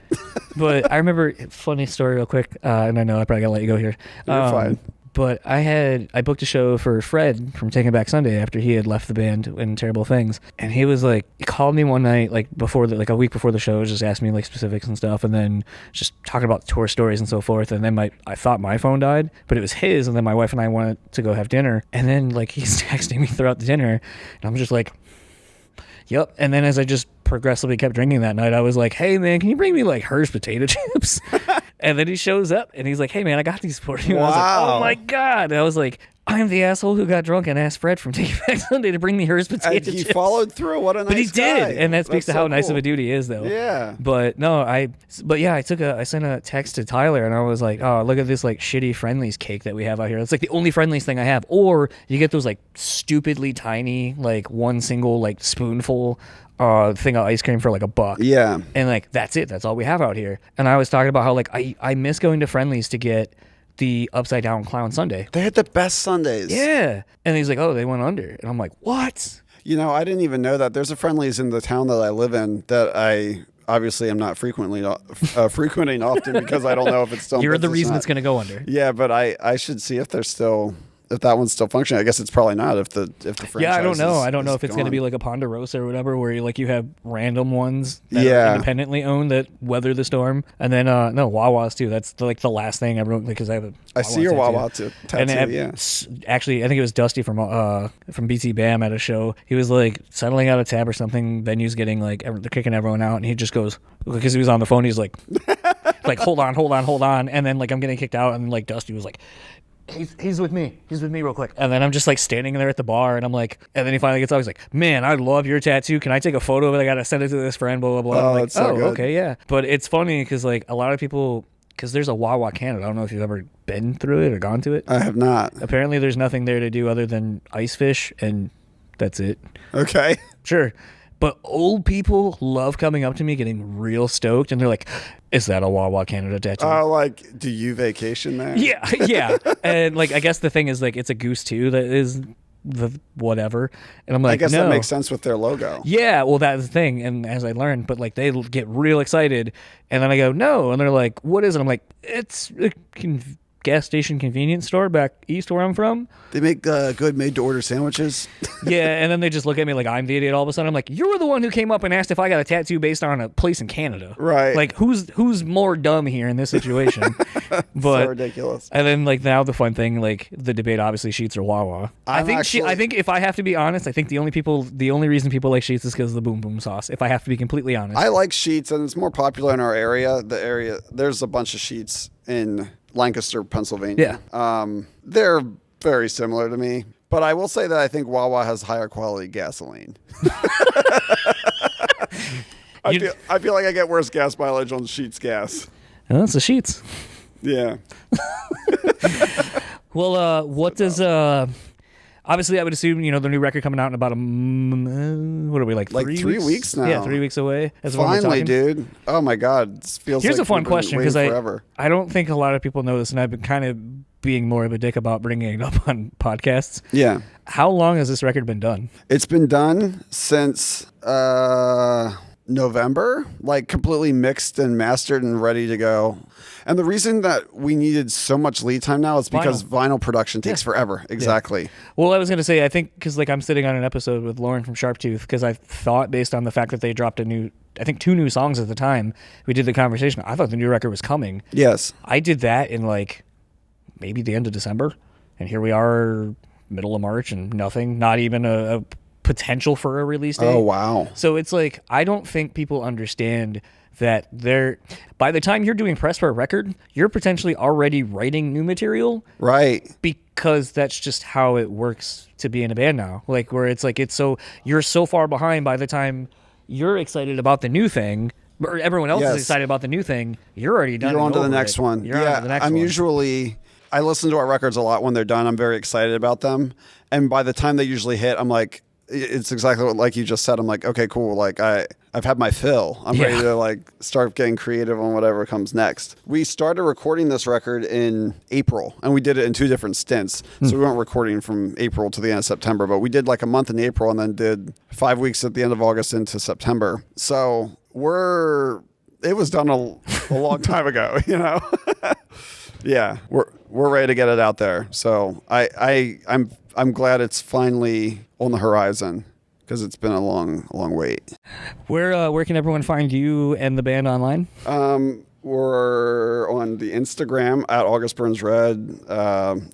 But I remember, funny story real quick, and I know I probably gotta let you go here. You're fine. But I booked a show for Fred from Taking Back Sunday after he had left the band in Terrible Things, and he was like, he called me one night like a week before the show, just asked me like specifics and stuff, and then just talking about tour stories and so forth. And then I thought my phone died, but it was his, and then my wife and I wanted to go have dinner, and then like he's texting me throughout the dinner, and I'm just like, yep. And then as I just progressively kept drinking that night, I was like, hey man, can you bring me like Hearst potato chips? And then he shows up and he's like, hey man, I got these for you. And I was like, oh my God. And I was like, I'm the asshole who got drunk and asked Fred from Taking Back Sunday to bring me Hearst potato And chips. he followed through. What a nice guy. But he did, and that speaks to how nice cool. of a dude he is, though. Yeah. But no, I sent a text to Tyler, and I was like, oh, look at this like shitty Friendlies cake that we have out here. It's like the only Friendlies thing I have. Or you get those like stupidly tiny, like one single like spoonful thing of ice cream for like $1. Yeah. And like that's it. That's all we have out here. And I was talking about how like I miss going to Friendlies to get the upside down clown sundae. They had the best sundaes. Yeah. And he's like, oh, they went under. And I'm like, what? You know, I didn't even know that. There's a Friendlies in the town that I live in that I obviously am not frequenting often because I don't know if it's still. You're the reason it's going to go under. Yeah, but I should see if they're still. If that one's still functioning. I guess it's probably not. If the franchise. Yeah, I don't know. I don't know if it's going to be like a Ponderosa or whatever, where you have random ones that are independently owned that weather the storm, and then no Wawas too. That's like the last thing everyone, because I have a. I see your Wawa tattoo. And yeah. Actually, I think it was Dusty from BT Bam at a show. He was like settling out a tab or something. Venue's getting like they're kicking everyone out, and he just goes, because he was on the phone. He's like, like hold on, and then like I'm getting kicked out, and like Dusty was like. He's with me. He's with me real quick. And then I'm just like standing there at the bar, and I'm like, and then he finally gets out. He's like, man, I love your tattoo. Can I take a photo of it? I got to send it to this friend, blah, blah, blah. Oh, I'm like, that's so good. Okay, yeah. But it's funny because like a lot of people, because there's a Wawa Canada. I don't know if you've ever been through it or gone to it. I have not. Apparently there's nothing there to do other than ice fish, and that's it. Okay. Sure. But old people love coming up to me getting real stoked, and they're like, is that a Wawa Canada tattoo? Like, do you vacation there? Yeah, yeah. And like, I guess the thing is like, it's a goose too that is the whatever. And I'm like, I guess no. that makes sense with their logo. Yeah, well, that's the thing. And as I learned, but like they get real excited, and then I go, no. And they're like, what is it? I'm like, it's a gas station convenience store back east where I'm from. They make good made-to-order sandwiches. Yeah, and then they just look at me like I'm the idiot all of a sudden. I'm like, you're the one who came up and asked if I got a tattoo based on a place in Canada. Right. Like, who's more dumb here in this situation? But so ridiculous. And then like now the fun thing, like the debate, obviously Sheetz or Wawa. I think if I have to be honest, I think the only reason people like Sheetz is because of the boom boom sauce. If I have to be completely honest. I like Sheetz, and it's more popular in our area. There's a bunch of Sheetz in Lancaster, Pennsylvania. Yeah. They're very similar to me, but I will say that I think Wawa has higher quality gasoline. I feel like I get worse gas mileage on Sheetz gas. Oh, that's the Sheetz. Yeah. Well, what does obviously I would assume the new record coming out in about what are we like 3 weeks now? Yeah, 3 weeks away. Finally, dude. Oh my God, it feels. Here's like a fun question, because I don't think a lot of people know this, and I've been kind of being more of a dick about bringing it up on podcasts. Yeah. How long has this record been done? It's been done since November, like completely mixed and mastered and ready to go. And the reason that we needed so much lead time now is because vinyl production takes forever. Exactly. Yeah. Well, I was going to say, I think because like I'm sitting on an episode with Lauren from Sharptooth, because I thought, based on the fact that they dropped I think 2 new songs at the time we did the conversation, I thought the new record was coming. Yes. I did that in like maybe the end of December, and here we are middle of March and nothing, not even a potential for a release date. Oh, wow. So it's like, I don't think people understand that by the time you're doing press for a record, you're potentially already writing new material. Right. Because that's just how it works to be in a band now. Like, where it's like, you're so far behind by the time you're excited about the new thing, or everyone else is excited about the new thing, you're already done. You're on to the next one. You're on to the next one. I listen to our records a lot when they're done. I'm very excited about them. And by the time they usually hit, I'm like, it's exactly what, like you just said. I'm like, okay, cool. Like I've had my fill. I'm ready to like start getting creative on whatever comes next. We started recording this record in April, and we did it in 2 different stints. So we weren't recording from April to the end of September, but we did like a month in April and then did 5 weeks at the end of August into September. So it was done a long time ago, you know? Yeah, we're ready to get it out there. So I'm glad it's finally on the horizon, because it's been a long wait. Where can everyone find you and the band online? We're on the Instagram at August Burns Red,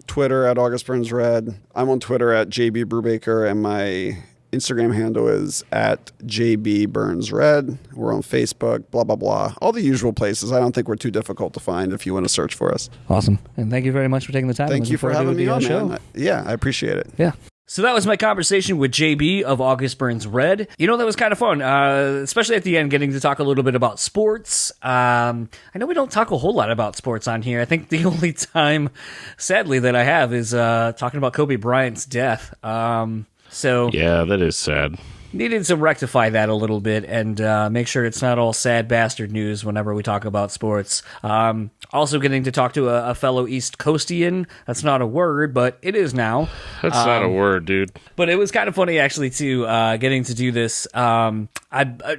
Twitter at August Burns Red. I'm on Twitter at JB Brubaker, and my Instagram handle is at JB Burns Red. We're on Facebook, blah, blah, blah. All the usual places. I don't think we're too difficult to find if you want to search for us. Awesome. And thank you very much for taking the time. Thank you for having me on, man. Yeah, I appreciate it. Yeah. So that was my conversation with JB of August Burns Red. You know, that was kind of fun, especially at the end, getting to talk a little bit about sports. I know we don't talk a whole lot about sports on here. I think the only time, sadly, that I have is talking about Kobe Bryant's death. So yeah, that is sad. Needed to rectify that a little bit and make sure it's not all sad bastard news whenever we talk about sports. Also getting to talk to a fellow East Coastian. That's not a word, but it is now. That's not a word, dude. But it was kind of funny, actually, too, getting to do this. I've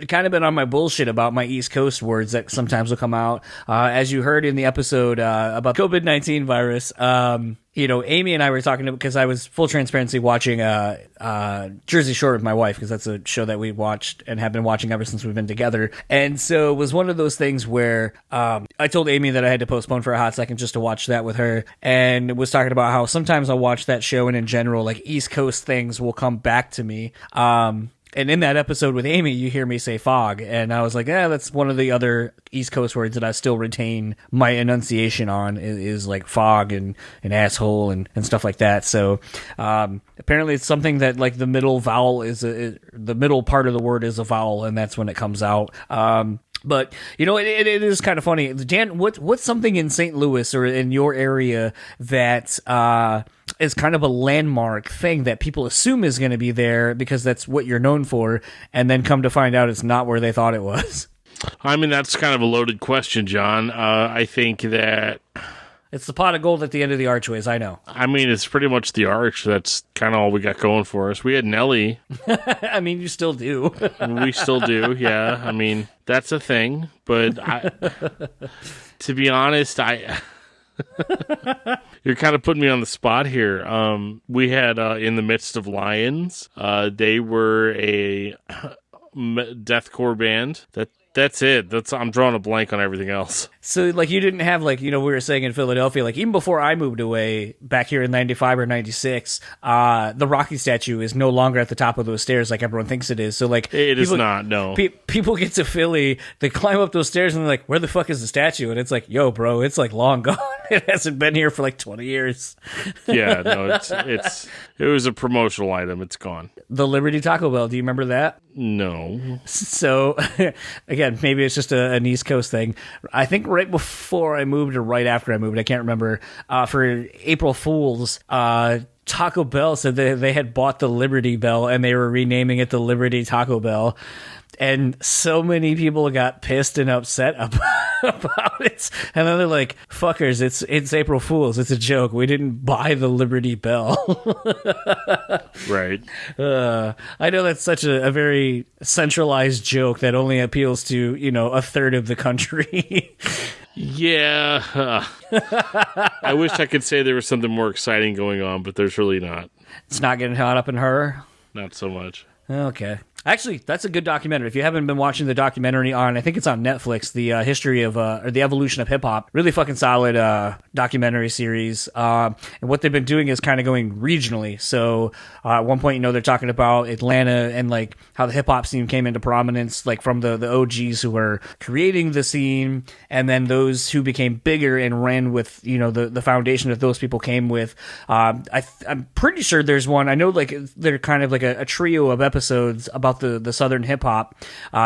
kind of been on my bullshit about my East Coast words that sometimes will come out. As you heard in the episode about COVID-19 virus, you know, Amy and I were talking because I was, full transparency, watching Jersey Shore with my wife, because that's a show that we watched and have been watching ever since we've been together. And so it was one of those things where I told Amy that I had to postpone for a hot second just to watch that with her, and was talking about how sometimes I'll watch that show and in general, like, East Coast things will come back to me. And in that episode with Amy, you hear me say fog. And I was like, that's one of the other East Coast words that I still retain my enunciation on is like fog and asshole and stuff like that. So apparently it's something that, like, the middle vowel the middle part of the word is a vowel, and that's when it comes out. But, you know, it is kind of funny. Dan, what's something in St. Louis or in your area that is kind of a landmark thing that people assume is going to be there because that's what you're known for, and then come to find out it's not where they thought it was? I mean, that's kind of a loaded question, John. I think that... It's the pot of gold at the end of the archways, I know. I mean, it's pretty much the arch. That's kind of all we got going for us. We had Nelly. I mean, you still do. We still do, yeah. I mean, that's a thing. But to be honest, you're kind of putting me on the spot here. We had In the Midst of Lions. They were a deathcore band. That's it. I'm drawing a blank on everything else. So, like, you didn't have, like, you know, we were saying in Philadelphia, like, even before I moved away back here in 95 or 96, the Rocky statue is no longer at the top of those stairs like everyone thinks it is. So, like... It is not, no. People get to Philly, they climb up those stairs, and they're like, where the fuck is the statue? And it's like, yo, bro, it's, like, long gone. It hasn't been here for, like, 20 years. Yeah, no, it was a promotional item. It's gone. The Liberty Taco Bell, do you remember that? No. So, again, maybe it's just an East Coast thing. I think right before I moved or right after I moved, I can't remember, for April Fools, Taco Bell said they had bought the Liberty Bell and they were renaming it the Liberty Taco Bell. And so many people got pissed and upset about it. And then they're like, fuckers, it's April Fool's. It's a joke. We didn't buy the Liberty Bell. Right. I know that's such a very centralized joke that only appeals to, you know, a third of the country. Yeah. I wish I could say there was something more exciting going on, but there's really not. It's not getting caught up in her? Not so much. Okay. Actually, that's a good documentary. If you haven't been watching the documentary I think it's on Netflix, the history of, or the evolution of hip hop, really fucking solid documentary series. And what they've been doing is kind of going regionally. So at one point, they're talking about Atlanta and like how the hip hop scene came into prominence, like from the OGs who were creating the scene, and then those who became bigger and ran with, the foundation that those people came with. I'm pretty sure there's one, I know like they're kind of like a trio of episodes about the Southern hip hop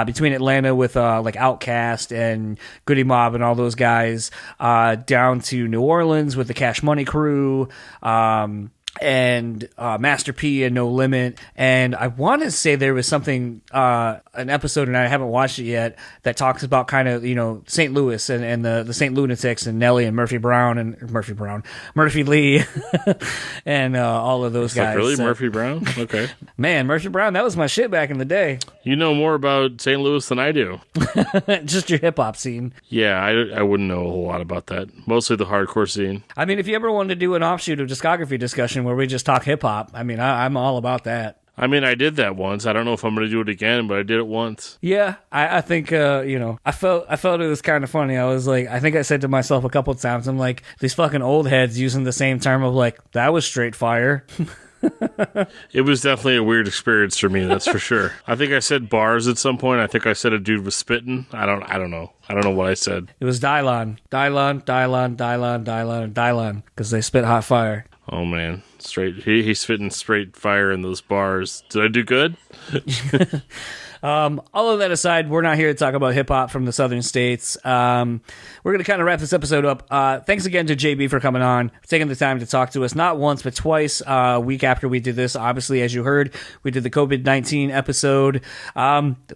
between Atlanta with like Outkast and Goody Mob and all those guys, down to New Orleans with the Cash Money crew, and Master P and No Limit. And I want to say there was something, an episode, and I haven't watched it yet, that talks about kind of, St. Louis and the St. Lunatics and Nelly and Murphy Lee and all of those guys. Really? Murphy Brown? Okay. Man, Murphy Brown, that was my shit back in the day. You know more about St. Louis than I do. Just your hip-hop scene. Yeah, I wouldn't know a whole lot about that. Mostly the hardcore scene. I mean, if you ever wanted to do an offshoot of discography discussion where we just talk hip-hop, I mean, I'm all about that. I mean, I did that once. I don't know if I'm going to do it again, but I did it once. Yeah, I think, I felt it was kind of funny. I was like, I think I said to myself a couple of times, I'm like, these fucking old heads using the same term of like, that was straight fire. It was definitely a weird experience for me, that's for sure. I think I said bars at some point. I think I said a dude was spitting. I don't know. I don't know what I said. It was Dylon, because they spit hot fire. Oh man, he's spitting straight fire in those bars. Did I do good? All of that aside, we're not here to talk about hip-hop from the southern states. We're going to kind of wrap this episode up. Thanks again to JB for coming on, taking the time to talk to us, not once, but twice, week after we did this. Obviously, as you heard, we did the COVID-19 episode.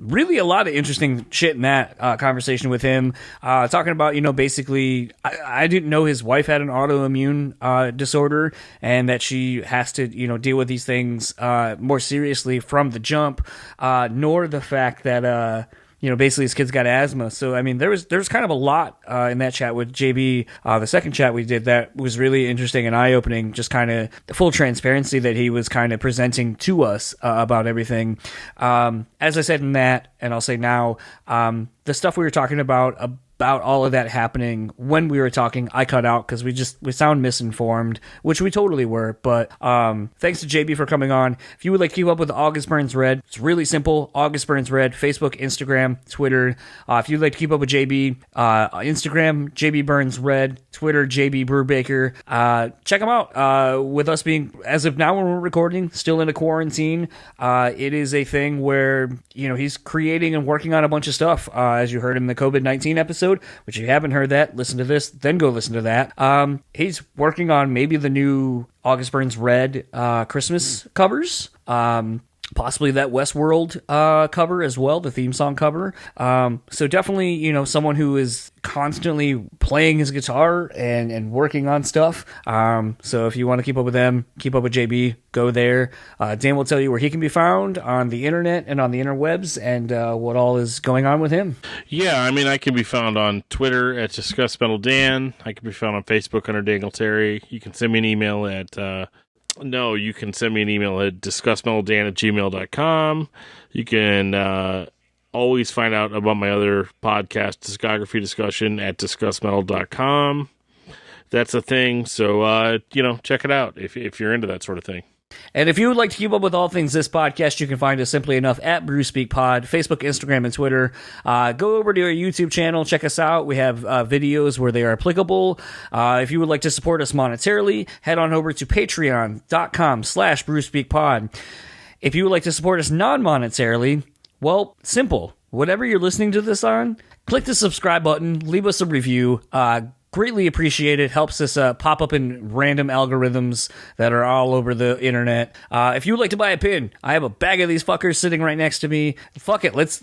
Really a lot of interesting shit in that conversation with him. Talking about, basically, I didn't know his wife had an autoimmune disorder, and that she has to, deal with these things more seriously from the jump, nor the fact that basically his kid's got asthma. So I mean, there was kind of a lot in that chat with JB. The second chat we did that was really interesting and eye opening. Just kind of the full transparency that he was kind of presenting to us about everything. As I said in that, and I'll say now, the stuff we were talking about all of that happening when we were talking, I cut out because we sound misinformed, which we totally were. But thanks to JB for coming on. If you would like to keep up with August Burns Red, it's really simple. August Burns Red, Facebook, Instagram, Twitter. If you'd like to keep up with JB, Instagram, JB Burns Red, Twitter, JB Brubaker. Check them out. With us being, as of now when we're recording, still in a quarantine, it is a thing where, he's creating and working on a bunch of stuff, as you heard in the COVID-19 episode, which if you haven't heard that, listen to this, then go listen to that. He's working on maybe the new August Burns Red Christmas covers. Possibly that Westworld cover as well, the theme song cover. So definitely, someone who is constantly playing his guitar and working on stuff. So if you want to keep up with them, keep up with JB, go there. Dan will tell you where he can be found on the internet and on the interwebs, and what all is going on with him. Yeah, I mean, I can be found on Twitter at Discuss Metal Dan. I can be found on Facebook under Dangle Terry. You can send me an email at... you can send me an email at discussmetaldan@gmail.com. You can always find out about my other podcast, Discography Discussion, at discussmetal.com. That's a thing, so, check it out if you're into that sort of thing. And if you would like to keep up with all things this podcast, you can find us simply enough at BrewSpeak Pod, Facebook, Instagram, and Twitter. Go over to our YouTube channel, check us out. We have videos where they are applicable. If you would like to support us monetarily, head on over to patreon.com/BrewSpeakPod. If you would like to support us non-monetarily, well, simple. Whatever you're listening to this on, click the subscribe button, leave us a review. Greatly appreciate it. Helps us pop up in random algorithms that are all over the internet. If you would like to buy a pin, I have a bag of these fuckers sitting right next to me. Fuck it, let's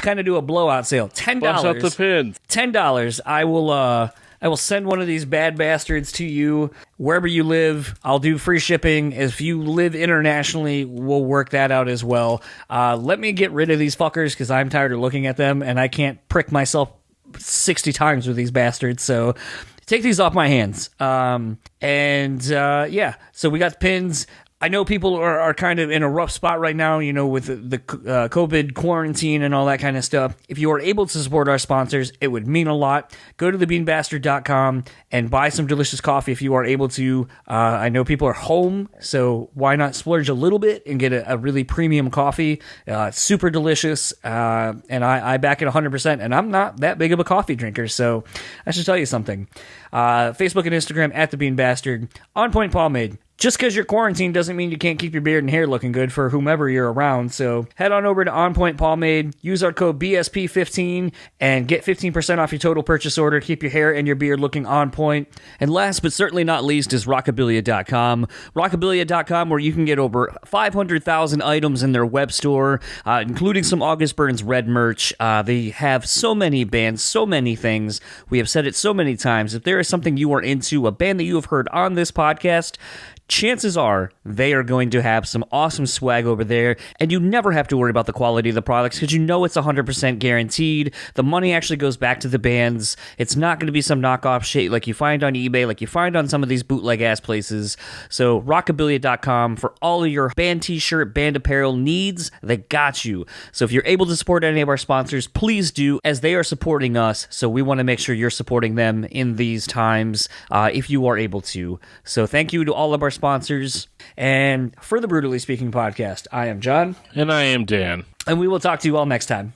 kind of do a blowout sale. $10. Bust out the pins. $10. I will send one of these bad bastards to you wherever you live. I'll do free shipping. If you live internationally, we'll work that out as well. Let me get rid of these fuckers because I'm tired of looking at them and I can't prick myself 60 times with these bastards, so take these off my hands. So we got pins. I know people are kind of in a rough spot right now, you know, with the COVID quarantine and all that kind of stuff. If you are able to support our sponsors, it would mean a lot. Go to thebeanbastard.com and buy some delicious coffee if you are able to. I know people are home, so why not splurge a little bit and get a really premium coffee? It's super delicious, and I back it 100%, and I'm not that big of a coffee drinker, so I should tell you something. Facebook and Instagram at thebeanbastard. On Point Pomade. Just because you're quarantined doesn't mean you can't keep your beard and hair looking good for whomever you're around. So head on over to On Point Pomade, use our code BSP15, and get 15% off your total purchase order. Keep your hair and your beard looking on point. And last but certainly not least is Rockabilia.com. Rockabilia.com, where you can get over 500,000 items in their web store, including some August Burns Red merch. They have so many bands, so many things. We have said it so many times. If there is something you are into, a band that you have heard on this podcast, chances are they are going to have some awesome swag over there, and you never have to worry about the quality of the products because you know it's 100% guaranteed. The money actually goes back to the bands. It's not going to be some knockoff shit like you find on eBay, like you find on some of these bootleg-ass places. So Rockabilia.com for all of your band t-shirt, band apparel needs, they got you. So if you're able to support any of our sponsors, please do, as they are supporting us, so we want to make sure you're supporting them in these times if you are able to. So thank you to all of our sponsors. And for the BREWtally Speaking Podcast, I am John. And I am Dan. And we will talk to you all next time.